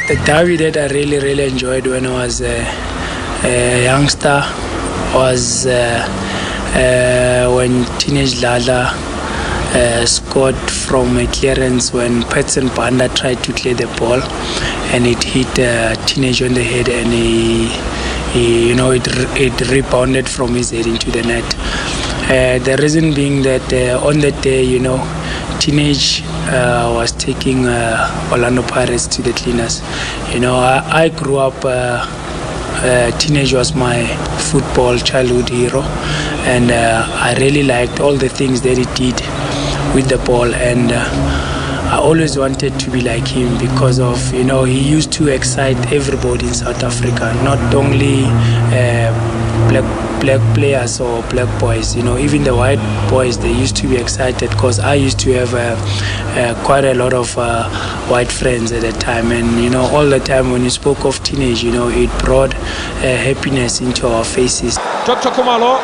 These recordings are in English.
The derby that I really enjoyed when I was a youngster was when Teenage Lala scored from a clearance when Patson Banda tried to clear the ball and it hit Teenage on the head and it rebounded from his head into the net. The reason being that on that day, Teenage was taking Orlando Pirates to the cleaners. I grew up, Teenage was my football childhood hero, and I really liked all the things that he did with the ball, and I always wanted to be like him because of, he used to excite everybody in South Africa, not only black players or black boys, even the white boys, they used to be excited because I used to have quite a lot of white friends at the time, and all the time when you spoke of Teenage, it brought happiness into our faces. Dr. Khumalo,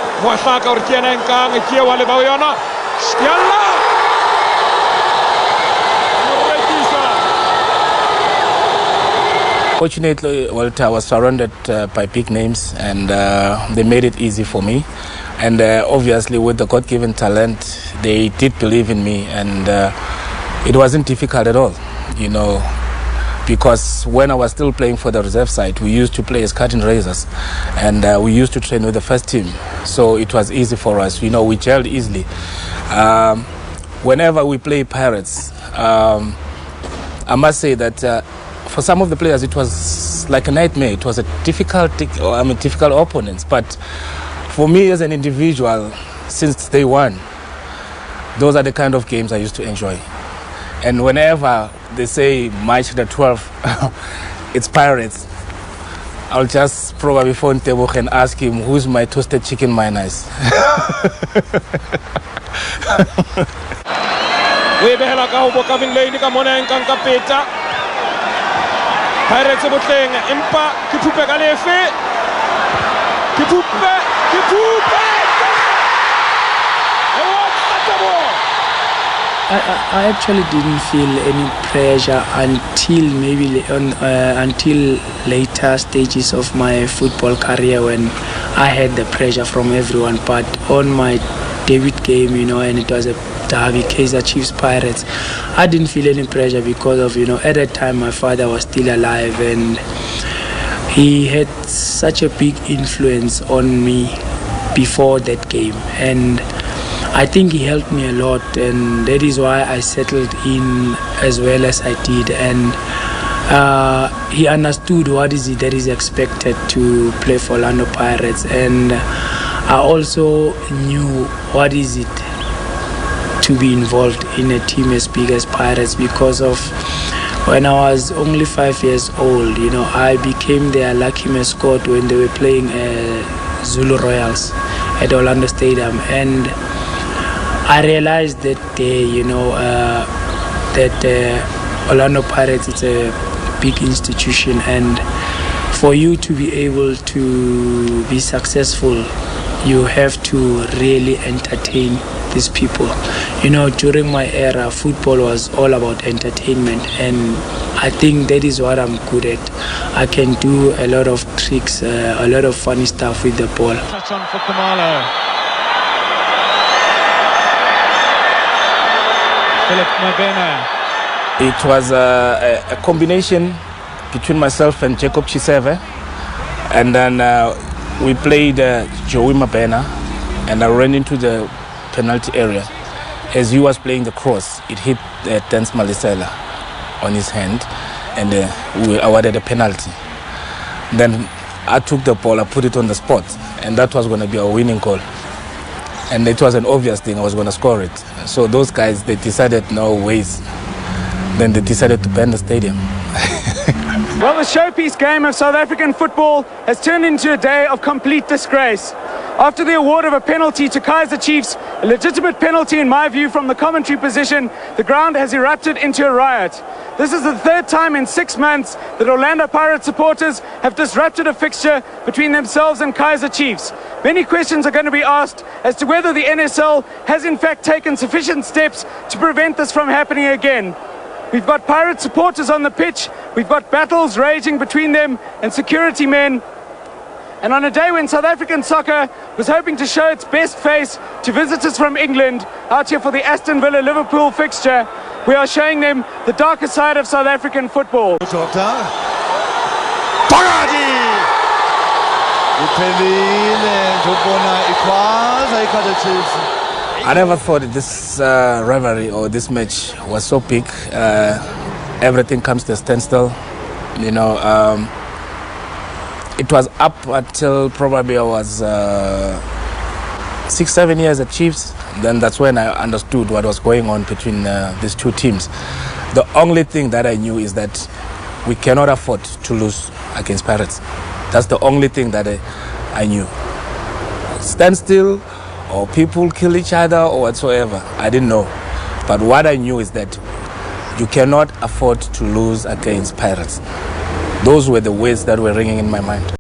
Fortunately, Walter, I was surrounded by big names, and they made it easy for me. And obviously, with the God-given talent, they did believe in me, and it wasn't difficult at all, because when I was still playing for the reserve side, we used to play as curtain raisers, and we used to train with the first team. So it was easy for us. We gelled easily. Whenever we play Pirates, I must say that for some of the players, it was like a nightmare. It was a difficult opponents. But for me as an individual, since day one, those are the kind of games I used to enjoy. And whenever they say March the 12th, it's Pirates, I'll just probably phone Teboho and ask him, who's my toasted chicken mayonnaise? Pirates botleng empa ke phupe ka lefe ke phupe I actually didn't feel any pressure until later stages of my football career when I had the pressure from everyone. But on my debut game, and it was a derby, Kaizer Chiefs Pirates, I didn't feel any pressure because of, at that time my father was still alive and he had such a big influence on me before that game, and I think he helped me a lot, and that is why I settled in as well as I did, and he understood what is it that is expected to play for Orlando Pirates, and I also knew what is it to be involved in a team as big as Pirates, because of when I was only 5 years old, I became their lucky mascot when they were playing Zulu Royals at Orlando Stadium, and I realized that day, that Orlando Pirates is a big institution, and for you to be able to be successful, you have to really entertain these people. During my era, football was all about entertainment, and I think that is what I'm good at. I can do a lot of tricks, a lot of funny stuff with the ball. Touch on for Khumalo. Philip Mabena. It was a combination between myself and Jacob Chiseve, and then we played Joey Mabena, and I ran into the penalty area. As he was playing the cross, it hit Dance Malisela on his hand, and we awarded a penalty. Then I took the ball, I put it on the spot, and that was going to be a winning goal. And it was an obvious thing, I was going to score it. So those guys, they decided no ways. Then they decided to ban the stadium. Well, the showpiece game of South African football has turned into a day of complete disgrace. After the award of a penalty to Kaizer Chiefs, a legitimate penalty in my view from the commentary position, the ground has erupted into a riot. This is the third time in 6 months that Orlando Pirates supporters have disrupted a fixture between themselves and Kaizer Chiefs. Many questions are going to be asked as to whether the NSL has in fact taken sufficient steps to prevent this from happening again. We've got Pirate supporters on the pitch. We've got battles raging between them and security men. And on a day when South African soccer was hoping to show its best face to visitors from England out here for the Aston Villa-Liverpool fixture, we are showing them the darker side of South African football. I never thought this rivalry or this match was so big. Everything comes to a standstill. You know, it was up until probably I was 6-7 years at Chiefs. Then that's when I understood what was going on between these two teams. The only thing that I knew is that we cannot afford to lose against Pirates. That's the only thing that I knew. Standstill, or people kill each other, or whatsoever, I didn't know. But what I knew is that you cannot afford to lose against Pirates. Those were the words that were ringing in my mind.